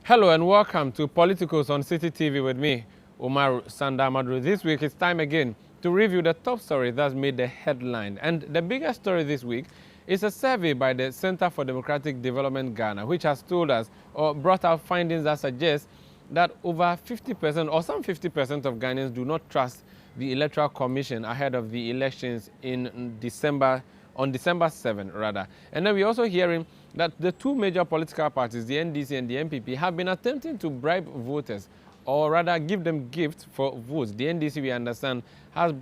Hello and welcome to Politicos on Citi TV with me, Umaru Sanda Amadu. This week it's time again to review the top story that's made the headline. And the biggest story this week is a survey by the Center for Democratic Development Ghana, which has told us or brought out findings that suggest that over 50% or some 50% of Ghanaians do not trust the Electoral Commission ahead of the elections on December 7, rather. And then we're also hearing that the two major political parties, the NDC and the NPP, have been attempting to bribe voters, or rather give them gifts for votes. The NDC, we understand, has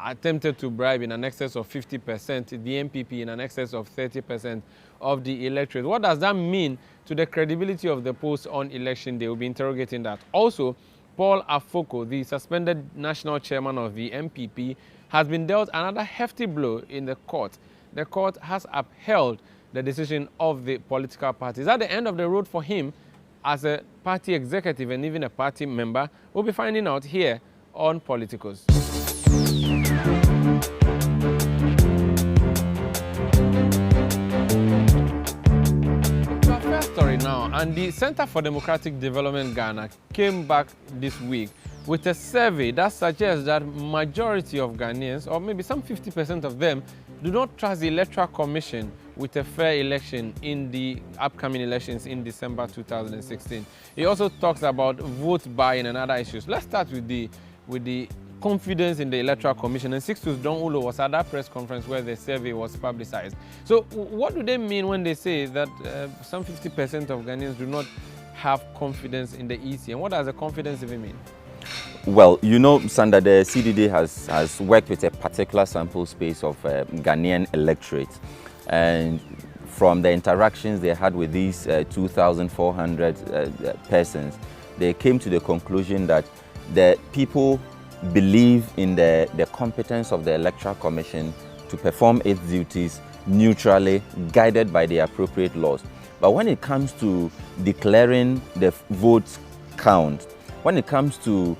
attempted to bribe in an excess of 50%, the NPP in an excess of 30% of the electorate. What does that mean to the credibility of the polls on election day? We'll be interrogating that. Also, Paul Afoko, the suspended national chairman of the NPP, has been dealt another hefty blow in the court. The court has upheld the decision of the political parties. At the end of the road for him as a party executive and even a party member. We'll be finding out here on Politicos. Our first story now, and the Center for Democratic Development Ghana came back this week with a survey that suggests that majority of Ghanaians, or maybe some 50% of them, do not trust the Electoral Commission with a fair election in the upcoming elections in December 2016. He also talks about vote buying and other issues. Let's start with the confidence in the Electoral Commission. And Sixtus Don Ulo was at that press conference where the survey was publicized. So what do they mean when they say that some 50% of Ghanaians do not have confidence in the EC? And what does the confidence even mean? Well, you know, Sanda, the CDD has worked with a particular sample space of Ghanaian electorate. And from the interactions they had with these 2,400 persons, they came to the conclusion that the people believe in the competence of the Electoral Commission to perform its duties neutrally, guided by the appropriate laws. But when it comes to declaring the vote count, when it comes to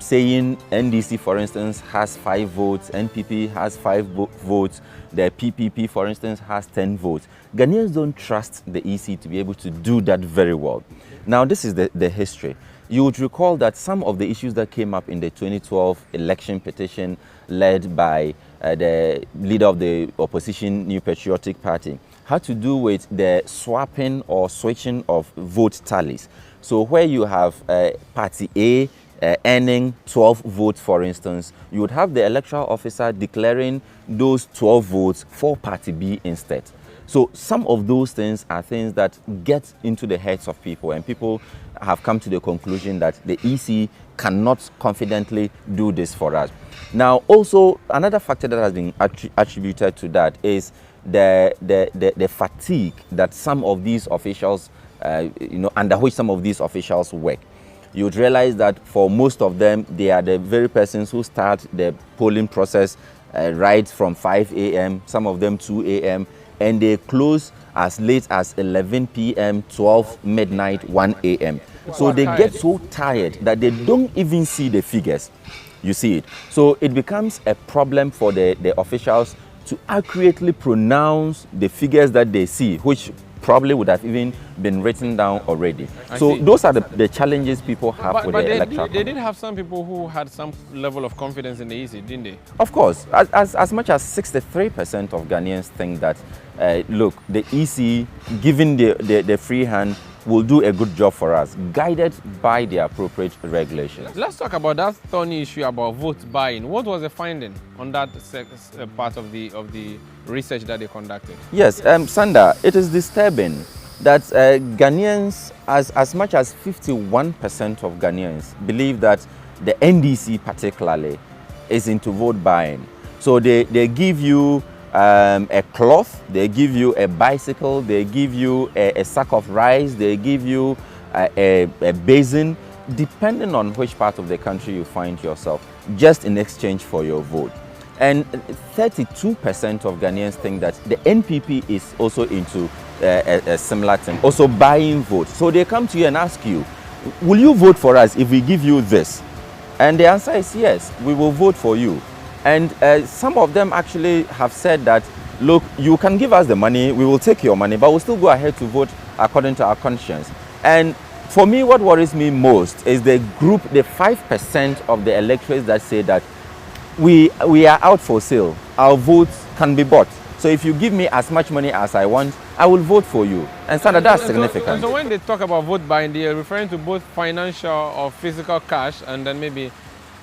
saying NDC, for instance, has 5 votes, NPP has 5 votes, the PPP, for instance, has 10 votes. Ghanaians don't trust the EC to be able to do that very well. Now, this is the history. You would recall that some of the issues that came up in the 2012 election petition led by the leader of the opposition New Patriotic Party had to do with the swapping or switching of vote tallies. So where you have Party A earning 12 votes, for instance, you would have the electoral officer declaring those 12 votes for Party B instead. So some of those things are things that get into the heads of people, and people have come to the conclusion that the EC cannot confidently do this for us. Now, also, another factor that has been attributed to that is the fatigue that some of these officials, under which some of these officials work. You would realize that for most of them, they are the very persons who start the polling process right from 5 a.m., some of them 2 a.m., and they close as late as 11 p.m., 12 midnight, 1 a.m. So they get so tired that they don't even see the figures. You see it. So it becomes a problem for the officials to accurately pronounce the figures that they see, which probably would have even been written down already. So those are the challenges people have with the electoral. They did have some people who had some level of confidence in the EC, didn't they? Of course. As much as 63% of Ghanaians think that, look, the EC, given the free hand, will do a good job for us, guided by the appropriate regulations. Let's talk about that thorny issue about vote buying. What was the finding on that part of the research that they conducted? Yes, Sanda, it is disturbing that Ghanaians, as much as 51% of Ghanaians believe that the NDC particularly is into vote buying. So they give you a cloth, they give you a bicycle, they give you a sack of rice, they give you a basin, depending on which part of the country you find yourself, just in exchange for your vote. And 32% of Ghanaians think that the NPP is also into a similar thing, also buying votes. So they come to you and ask you, will you vote for us if we give you this? And the answer is yes, we will vote for you. And some of them actually have said that, look, you can give us the money, we will take your money, but we'll still go ahead to vote according to our conscience. And For me, what worries me most is the group, the 5% of the electorates that say that we are out for sale. Our votes can be bought. So if you give me as much money as I want, I will vote for you. And so that's significant. So when they talk about vote buying, they are referring to both financial or physical cash and then maybe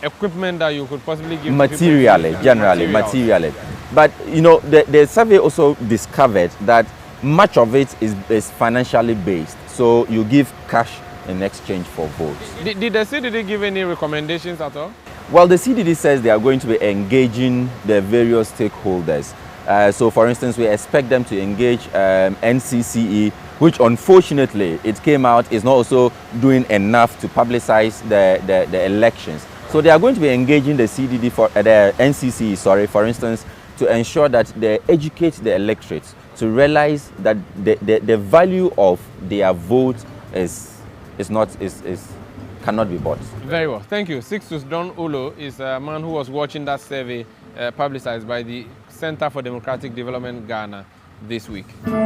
equipment that you could possibly give materially, generally, materially. But you know, the survey also discovered that much of it is financially based. So you give cash in exchange for votes. Did the CDD give any recommendations at all? Well, the CDD says they are going to be engaging the various stakeholders. So for instance, we expect them to engage NCCE, which unfortunately it came out is not also doing enough to publicize the elections. So they are going to be engaging the CDD for the NCCE, sorry, for instance, to ensure that they educate the electorate to realize that the value of their vote cannot be bought. Very well, thank you. Sixtus Don Ulo is a man who was watching that survey publicized by the Center for Democratic Development Ghana this week. Paul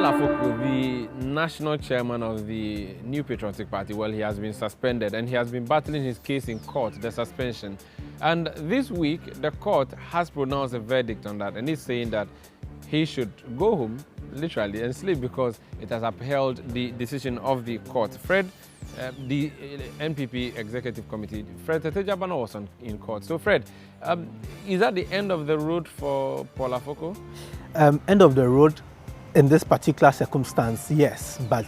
Afoko, the national chairman of the New Patriotic Party, well, he has been suspended and he has been battling his case in court, the suspension. And this week, the court has pronounced a verdict on that and is saying that he should go home, literally, and sleep because it has upheld the decision of the court. Fred, the NPP Executive Committee, Fred Jabano was in court. So Fred, is that the end of the road for Paul Afoko? End of the road in this particular circumstance, yes, but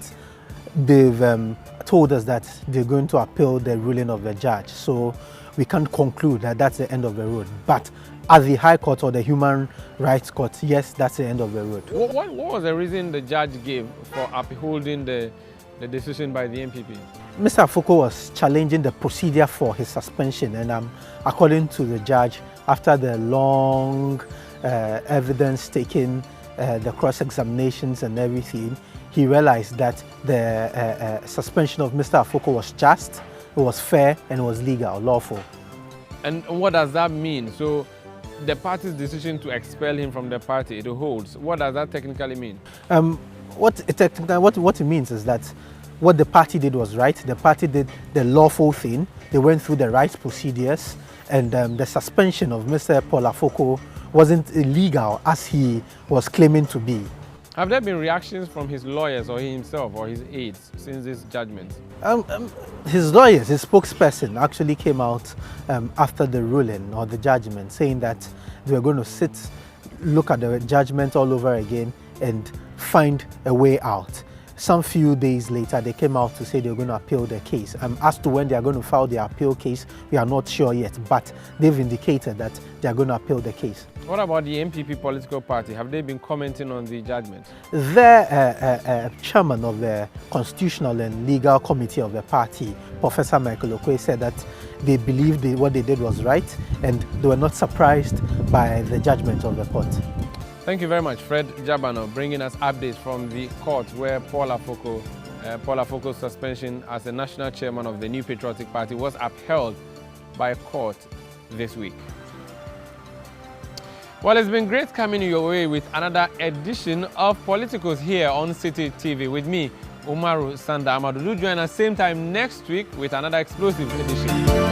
they've told us that they're going to appeal the ruling of the judge. So we can't conclude that that's the end of the road. But at the High Court or the Human Rights Court, yes, that's the end of the road. What was the reason the judge gave for upholding the decision by the NPP? Mr. Afoko was challenging the procedure for his suspension, and according to the judge, after the long evidence taken, the cross-examinations and everything, he realized that the suspension of Mr. Afoko was just, it was fair, and it was legal, lawful. And what does that mean? So the party's decision to expel him from the party, it holds. What does that technically mean? What it means is that what the party did was right. The party did the lawful thing. They went through the right procedures, and the suspension of Mr. Paul Afoko wasn't illegal as he was claiming to be. Have there been reactions from his lawyers or himself or his aides since this judgment? His lawyers, his spokesperson actually came out after the ruling or the judgment, saying that they were going to look at the judgment all over again and find a way out. Some few days later, they came out to say they were going to appeal the case. As to when they are going to file their appeal case, we are not sure yet, but they've indicated that they are going to appeal the case. What about the NPP political party? Have they been commenting on the judgment? The chairman of the Constitutional and Legal Committee of the party, Professor Michael Okwe, said that they believed what they did was right and they were not surprised by the judgment of the court. Thank you very much, Fred Jabano, bringing us updates from the court where Paul Afoko's suspension as the national chairman of the New Patriotic Party was upheld by a court this week. Well, it's been great coming your way with another edition of Politicos here on Citi TV with me, Umaru Sanda Amadu. Do join us same time next week with another explosive edition.